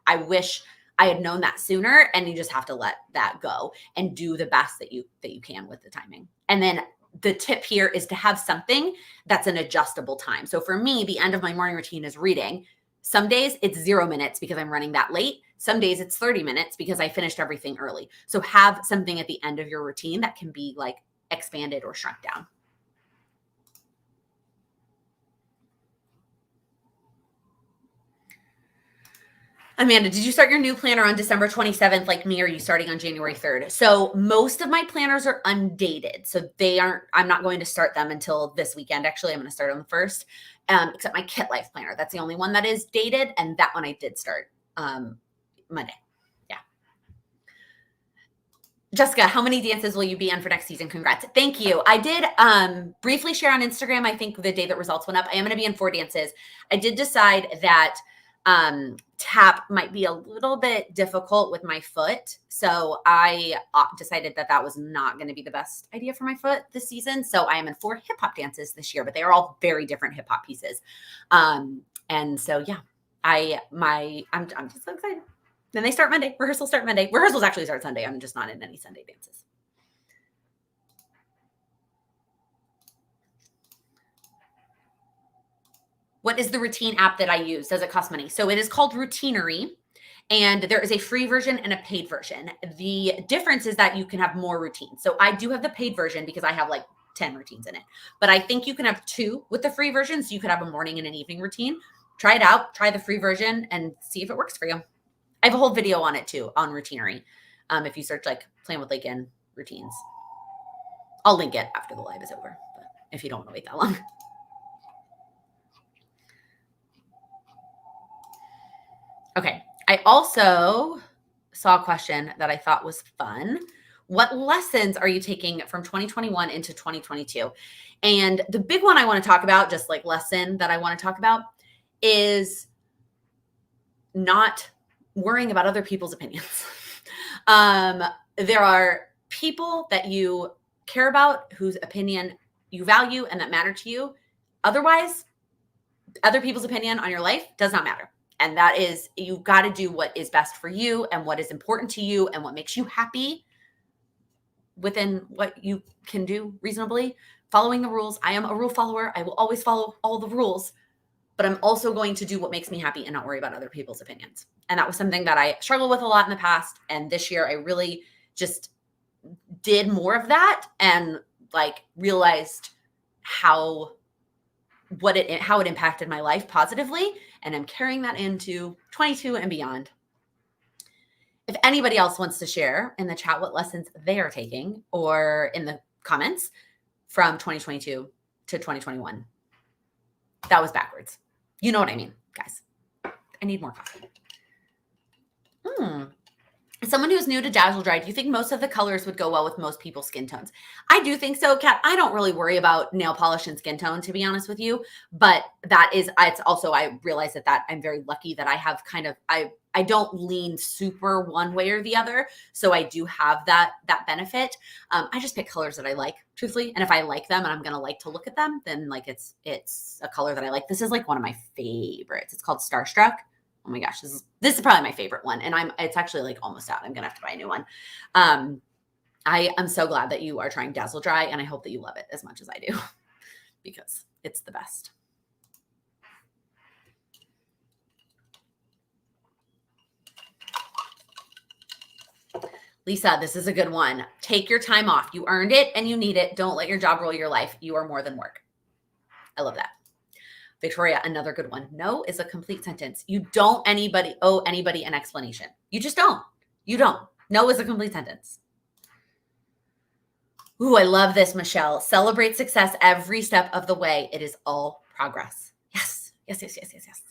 I wish I had known that sooner, and you just have to let that go and do the best that you can with the timing. And then the tip here is to have something that's an adjustable time. So for me, the end of my morning routine is reading. Some days it's 0 minutes because I'm running that late. Some days it's 30 minutes because I finished everything early. So have something at the end of your routine that can be like expanded or shrunk down. Amanda, did you start your new planner on December 27th like me, or are you starting on January 3rd? So most of my planners are undated. So I'm not going to start them until this weekend. Actually, I'm going to start on the 1st, except my Kit Life planner. That's the only one that is dated. And that one I did start Monday. Yeah. Jessica, how many dances will you be on for next season? Congrats. Thank you. I did briefly share on Instagram, I think the day that results went up, I am going to be in 4 dances. I did decide that tap might be a little bit difficult with my foot. So I decided that was not going to be the best idea for my foot this season. So I am in 4 hip hop dances this year, but they are all very different hip hop pieces. And so, yeah, I'm just so excited. Then they start Monday. Rehearsals start Monday. Rehearsals actually start Sunday. I'm just not in any Sunday dances. What is the routine app that I use? Does it cost money? So it is called Routinery, and there is a free version and a paid version. The difference is that you can have more routines. So I do have the paid version because I have like 10 routines in it, but I think you can have 2 with the free version. So you could have a morning and an evening routine. Try it out, try the free version and see if it works for you. I have a whole video on it too, on Routinery. If you search like Plan with Laken routines, I'll link it after the live is over, but if you don't want to wait that long. Okay. I also saw a question that I thought was fun. What lessons are you taking from 2021 into 2022? And the big one I want to talk about, just like lesson that I want to talk about, is not worrying about other people's opinions. There are people that you care about whose opinion you value and that matter to you. Otherwise, other people's opinion on your life does not matter. And that is, you've got to do what is best for you and what is important to you and what makes you happy within what you can do reasonably. Following the rules. I am a rule follower. I will always follow all the rules, but I'm also going to do what makes me happy and not worry about other people's opinions. And that was something that I struggled with a lot in the past. And this year I really just did more of that and like realized how it impacted my life positively. And I'm carrying that into 22 and beyond. If anybody else wants to share in the chat what lessons they are taking, or in the comments from 2022 to 2021. That was backwards. You know what I mean, guys. I need more coffee. Someone who's new to Dazzle Dry, do you think most of the colors would go well with most people's skin tones? I do think so, Kat. I don't really worry about nail polish and skin tone, to be honest with you. But it's also, I realize that I'm very lucky that I have kind of, I don't lean super one way or the other. So I do have that benefit. I just pick colors that I like, truthfully. And if I like them and I'm going to like to look at them, then like it's a color that I like. This is like one of my favorites. It's called Starstruck. Oh my gosh, this is probably my favorite one. And it's actually like almost out. I'm going to have to buy a new one. I am so glad that you are trying Dazzle Dry, and I hope that you love it as much as I do because it's the best. Lisa, this is a good one. Take your time off. You earned it and you need it. Don't let your job rule your life. You are more than work. I love that. Victoria, another good one. No is a complete sentence. You don't owe anybody an explanation. You just don't. You don't. No is a complete sentence. Ooh, I love this, Michelle. Celebrate success every step of the way. It is all progress. Yes, yes, yes, yes, yes, yes.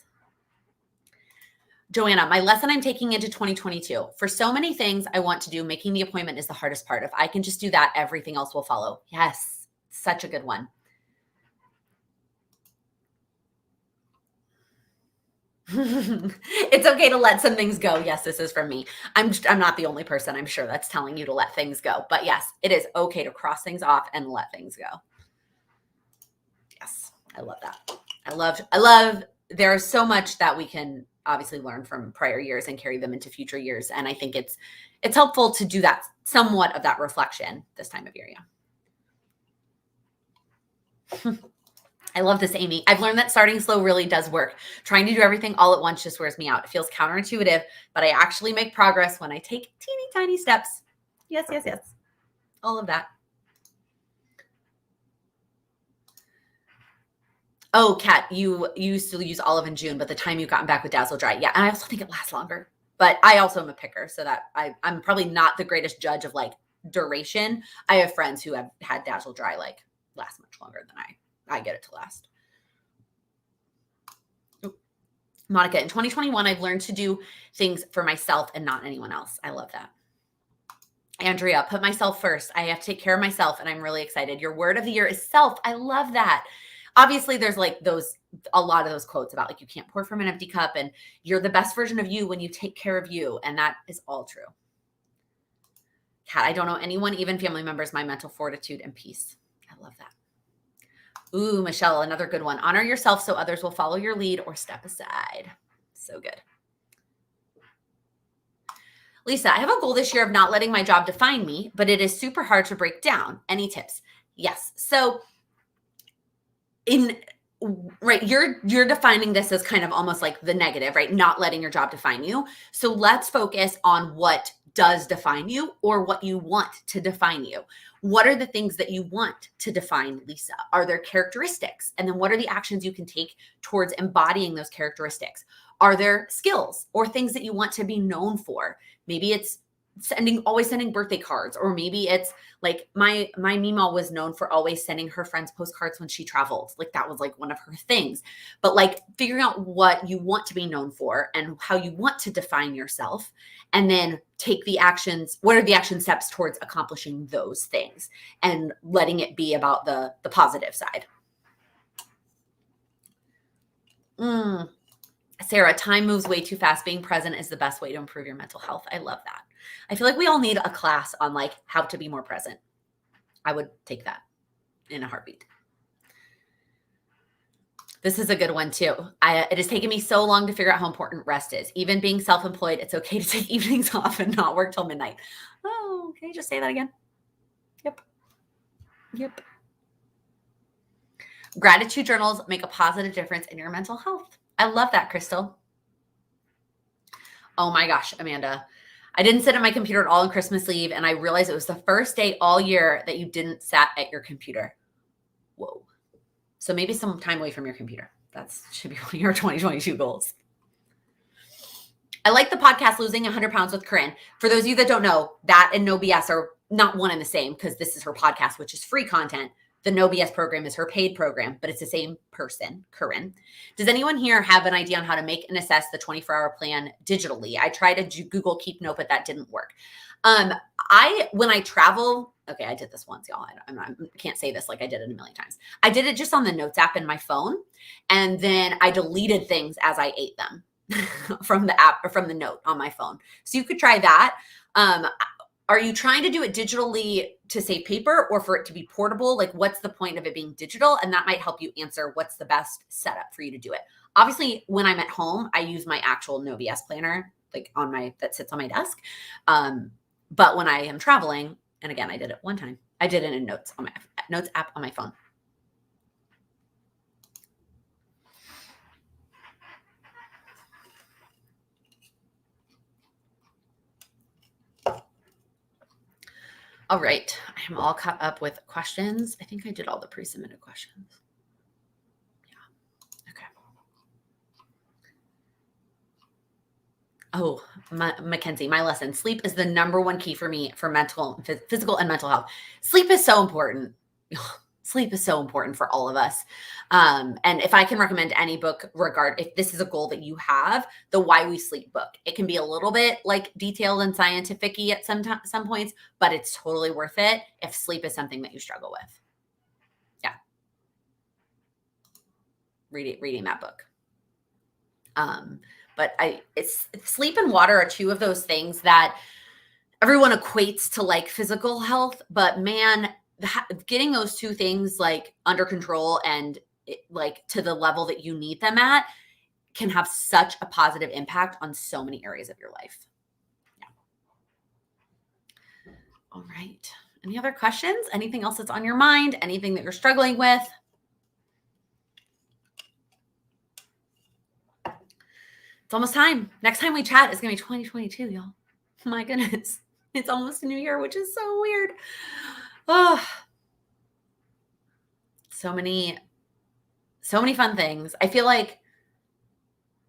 Joanna, my lesson I'm taking into 2022. For so many things I want to do, making the appointment is the hardest part. If I can just do that, everything else will follow. Yes, such a good one. It's okay to let some things go. Yes, this is from me. I'm not the only person, I'm sure, that's telling you to let things go. But yes, it is okay to cross things off and let things go. Yes, I love that. I love there's so much that we can obviously learn from prior years and carry them into future years. And I think it's helpful to do that, somewhat of that reflection this time of year. Yeah. I love this, Amy. I've learned that starting slow really does work. Trying to do everything all at once just wears me out. It feels counterintuitive, but I actually make progress when I take teeny tiny steps. Yes, yes, yes. All of that. Oh, Kat, you used to use Olive in June, but the time you've gotten back with Dazzle Dry. Yeah, and I also think it lasts longer. But I also am a picker, so that I'm probably not the greatest judge of like duration. I have friends who have had Dazzle Dry like last much longer than I get it to last. Monica, in 2021, I've learned to do things for myself and not anyone else. I love that. Andrea, put myself first. I have to take care of myself, and I'm really excited. Your word of the year is self. I love that. Obviously, there's like a lot of those quotes about like you can't pour from an empty cup, and you're the best version of you when you take care of you, and that is all true. Kat, I don't know anyone, even family members, my mental fortitude and peace. I love that. Ooh, Michelle, another good one. Honor yourself so others will follow your lead or step aside. So good. Lisa, I have a goal this year of not letting my job define me, but it is super hard to break down. Any tips? Yes. So you're defining this as kind of almost like the negative, right? Not letting your job define you. So let's focus on what does define you or what you want to define you. What are the things that you want to define Lisa? Are there characteristics? And then what are the actions you can take towards embodying those characteristics? Are there skills or things that you want to be known for? Maybe it's always sending birthday cards, or maybe it's like my Mima was known for always sending her friends postcards when she traveled. Like that was like one of her things. But like figuring out what you want to be known for and how you want to define yourself, and then take the actions. What are the action steps towards accomplishing those things and letting it be about the positive side? Sarah, time moves way too fast. Being present is the best way to improve your mental health. I love that. I feel like we all need a class on like how to be more present. I would take that in a heartbeat. This is a good one too. It has taken me so long to figure out how important rest is. Even being self-employed, it's okay to take evenings off and not work till midnight. Oh, can you just say that again? Yep. Gratitude journals make a positive difference in your mental health. I love that, Crystal. Oh my gosh, Amanda. I didn't sit at my computer at all on Christmas Eve, and I realized it was the first day all year that you didn't sat at your computer. Whoa. So maybe some time away from your computer. That should be one of your 2022 goals. I like the podcast Losing 100 Pounds with Corinne. For those of you that don't know, that and No BS are not one and the same, because this is her podcast, which is free content. The No BS program is her paid program, but it's the same person, Corinne. Does anyone here have an idea on how to make and assess the 24-hour plan digitally? I tried to Google Keep Note, but that didn't work. When I travel, okay, I did this once, y'all. I can't say this like I did it a million times. I did it just on the Notes app in my phone, and then I deleted things as I ate them from the app or from the note on my phone. So you could try that. Are you trying to do it digitally to save paper or for it to be portable? Like, what's the point of it being digital? And that might help you answer what's the best setup for you to do it. Obviously, when I'm at home, I use my actual No BS planner, like that sits on my desk. But when I am traveling, and again, I did it one time, I did it in Notes on my Notes app on my phone. All right. I'm all caught up with questions. I think I did all the pre-submitted questions. Yeah. Okay. Mackenzie, my lesson. Sleep is the number one key for me for physical and mental health. Sleep is so important. Sleep is so important for all of us. And if I can recommend any book, if this is a goal that you have, the Why We Sleep book. It can be a little bit like detailed and scientific-y at some points, but it's totally worth it if sleep is something that you struggle with. Yeah. Reading that book. But it's sleep and water are two of those things that everyone equates to like physical health, but man, getting those two things like under control and like to the level that you need them at can have such a positive impact on so many areas of your life. Yeah. All right. Any other questions? Anything else that's on your mind? Anything that you're struggling with? It's almost time. Next time we chat is going to be 2022, y'all. My goodness. It's almost a new year, which is so weird. Oh, so many fun things. I feel like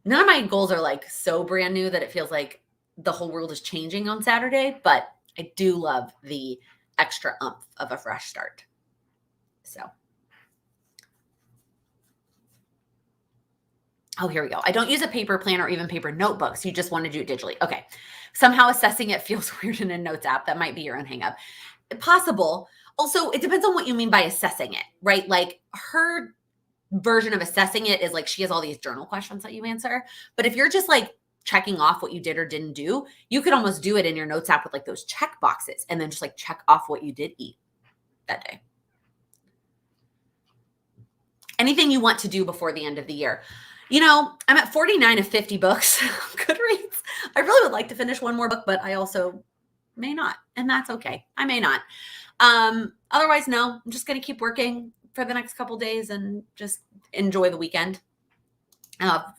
none of my goals are like so brand new that it feels like the whole world is changing on Saturday, but I do love the extra oomph of a fresh start. So. Oh, here we go. I don't use a paper plan or even paper notebooks. You just want to do it digitally. Okay. Somehow assessing it feels weird in a notes app. That might be your own hang up. Possible. Also, it depends on what you mean by assessing it, right? Like her version of assessing it is like she has all these journal questions that you answer. But if you're just like checking off what you did or didn't do, you could almost do it in your notes app with like those check boxes and then just like check off what you did eat that day. Anything you want to do before the end of the year. You know, I'm at 49 of 50 books. Goodreads. I really would like to finish one more book, but I also may not. And that's okay. I may not. Otherwise, no, I'm just going to keep working for the next couple days and just enjoy the weekend.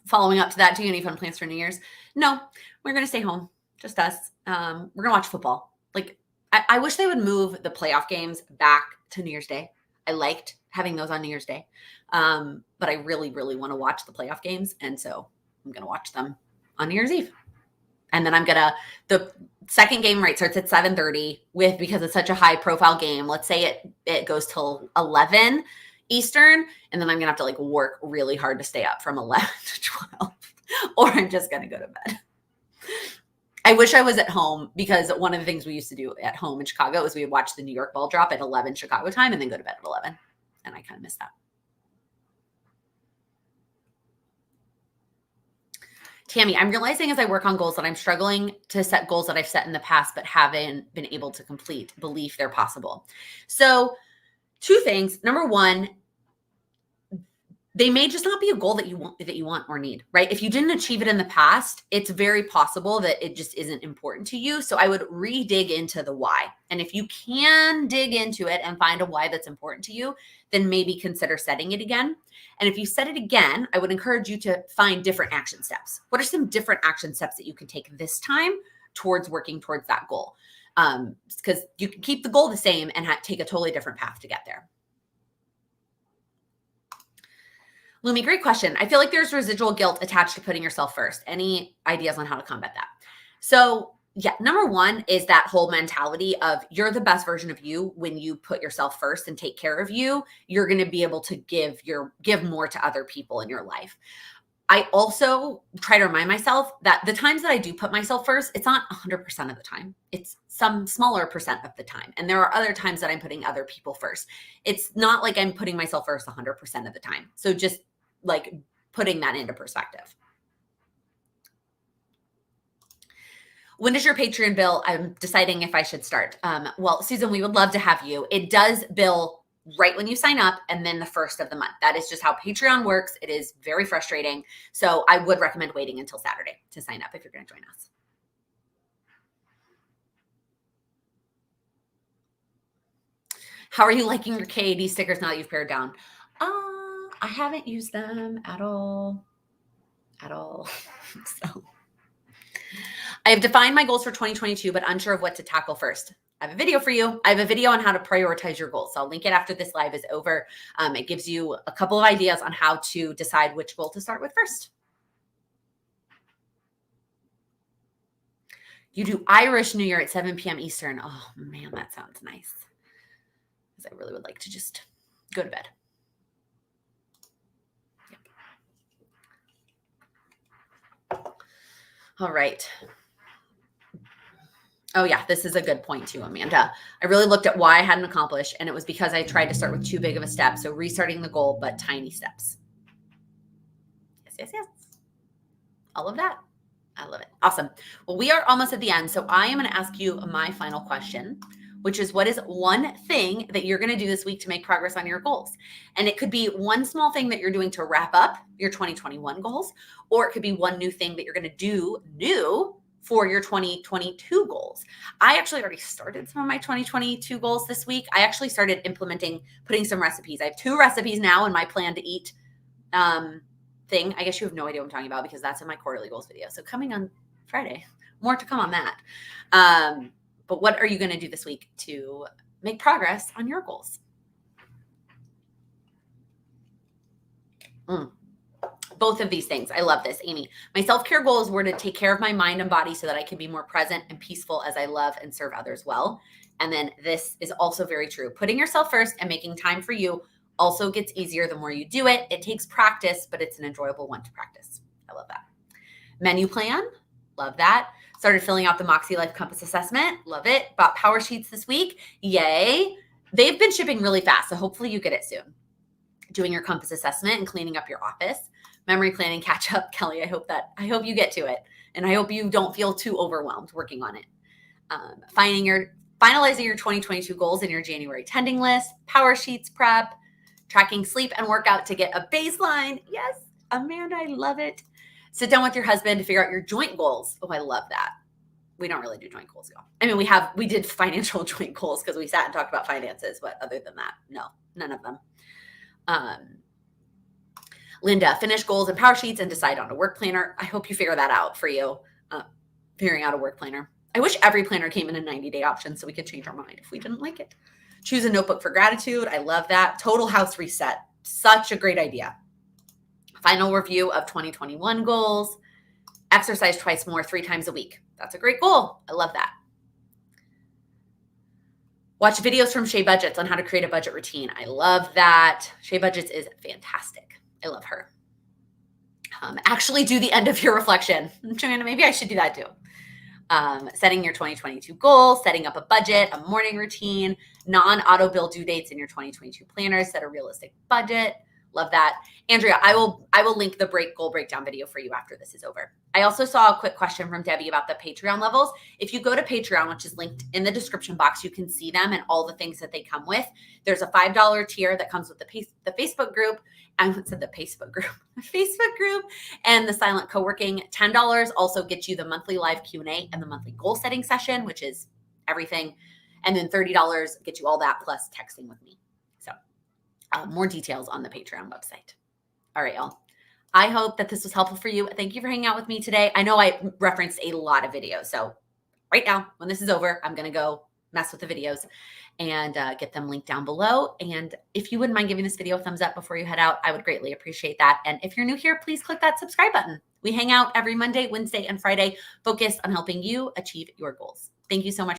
Following up to that, do you have any fun plans for New Year's? No, we're going to stay home. Just us. We're going to watch football. Like, I wish they would move the playoff games back to New Year's Day. I liked having those on New Year's Day. But I really, really want to watch the playoff games. And so I'm going to watch them on New Year's Eve. And then the second game starts at 7:30 because it's such a high profile game. Let's say it goes till 11 Eastern. And then I'm going to have to like work really hard to stay up from 11 to 12, or I'm just going to go to bed. I wish I was at home because one of the things we used to do at home in Chicago is we would watch the New York ball drop at 11 Chicago time and then go to bed at 11. And I kind of miss that. Tammy, I'm realizing as I work on goals that I'm struggling to set goals that I've set in the past, but haven't been able to complete. Believe they're possible. So 2 things. Number 1, they may just not be a goal that you want or need, right? If you didn't achieve it in the past, it's very possible that it just isn't important to you. So I would dig into the why. And if you can dig into it and find a why that's important to you, then maybe consider setting it again. And if you set it again, I would encourage you to find different action steps. What are some different action steps that you can take this time towards working towards that goal? Because you can keep the goal the same and take a totally different path to get there. Lumi, great question. I feel like there's residual guilt attached to putting yourself first. Any ideas on how to combat that? So yeah, number 1 is that whole mentality of you're the best version of you when you put yourself first and take care of you. You're going to be able to give more to other people in your life. I also try to remind myself that the times that I do put myself first, it's not 100% of the time. It's some smaller percent of the time. And there are other times that I'm putting other people first. It's not like I'm putting myself first 100% of the time. So just like putting that into perspective. When does your Patreon bill? I'm deciding if I should start. Well, Susan, we would love to have you. It does bill right when you sign up and then the first of the month. That is just how Patreon works. It is very frustrating. So I would recommend waiting until Saturday to sign up if you're going to join us. How are you liking your KAD stickers now that you've pared down? I haven't used them at all. So I have defined my goals for 2022, but unsure of what to tackle first. I have a video for you. I have a video on how to prioritize your goals. So I'll link it after this live is over. It gives you a couple of ideas on how to decide which goal to start with first. You do Irish New Year at 7 p.m. Eastern. Oh man, that sounds nice. Because I really would like to just go to bed. Yep. All right. Oh yeah, this is a good point too, Amanda. I really looked at why I hadn't accomplished, and it was because I tried to start with too big of a step. So restarting the goal, but tiny steps. Yes. All of that. I love it. Awesome. Well, we are almost at the end. So I am going to ask you my final question, which is, what is one thing that you're going to do this week to make progress on your goals? And it could be one small thing that you're doing to wrap up your 2021 goals, or it could be one new thing that you're going to do new for your 2022 goals. I actually already started some of my 2022 goals this week. I actually started implementing, putting some recipes. I have 2 recipes now in my plan to eat thing. I guess you have no idea what I'm talking about because that's in my quarterly goals video. So coming on Friday, more to come on that. But what are you going to do this week to make progress on your goals? Both of these things. I love this, Amy. My self-care goals were to take care of my mind and body so that I can be more present and peaceful as I love and serve others well. And then this is also very true. Putting yourself first and making time for you also gets easier the more you do it. It takes practice, but it's an enjoyable one to practice. I love that. Menu plan. Love that. Started filling out the Moxie Life Compass assessment. Love it. Bought power sheets this week. Yay. They've been shipping really fast, so hopefully you get it soon. Doing your compass assessment and cleaning up your office. Memory planning catch up. Kelly, I hope you get to it. And I hope you don't feel too overwhelmed working on it. Finalizing your 2022 goals in your January tending list. Power sheets prep. Tracking sleep and workout to get a baseline. Yes, Amanda, I love it. Sit down with your husband to figure out your joint goals. Oh, I love that. We don't really do joint goals, y'all. I mean, we did financial joint goals because we sat and talked about finances, but other than that, no, none of them. Linda, finish goals and power sheets and decide on a work planner. I hope you figure that out for you, figuring out a work planner. I wish every planner came in a 90-day option so we could change our mind if we didn't like it. Choose a notebook for gratitude. I love that. Total house reset. Such a great idea. Final review of 2021 goals. Exercise twice more, 3 times a week. That's a great goal. I love that. Watch videos from Shay Budgets on how to create a budget routine. I love that. Shay Budgets is fantastic. I love her. Actually do the end of year reflection. Joanna, maybe I should do that too. Setting your 2022 goals, setting up a budget, a morning routine, non-auto bill due dates in your 2022 planners, set a realistic budget. Love that. Andrea, I will link the goal breakdown video for you after this is over. I also saw a quick question from Debbie about the Patreon levels. If you go to Patreon, which is linked in the description box, you can see them and all the things that they come with. There's a $5 tier that comes with the Facebook group. I said the Facebook group and the silent co-working. $10 also gets you the monthly live Q&A and the monthly goal setting session, which is everything. And then $30 gets you all that plus texting with me. So more details on the Patreon website. All right, y'all. I hope that this was helpful for you. Thank you for hanging out with me today. I know I referenced a lot of videos. So right now, when this is over, I'm going to go mess with the videos and get them linked down below. And if you wouldn't mind giving this video a thumbs up before you head out, I would greatly appreciate that. And if you're new here, please click that subscribe button. We hang out every Monday, Wednesday, and Friday, focused on helping you achieve your goals. Thank you so much.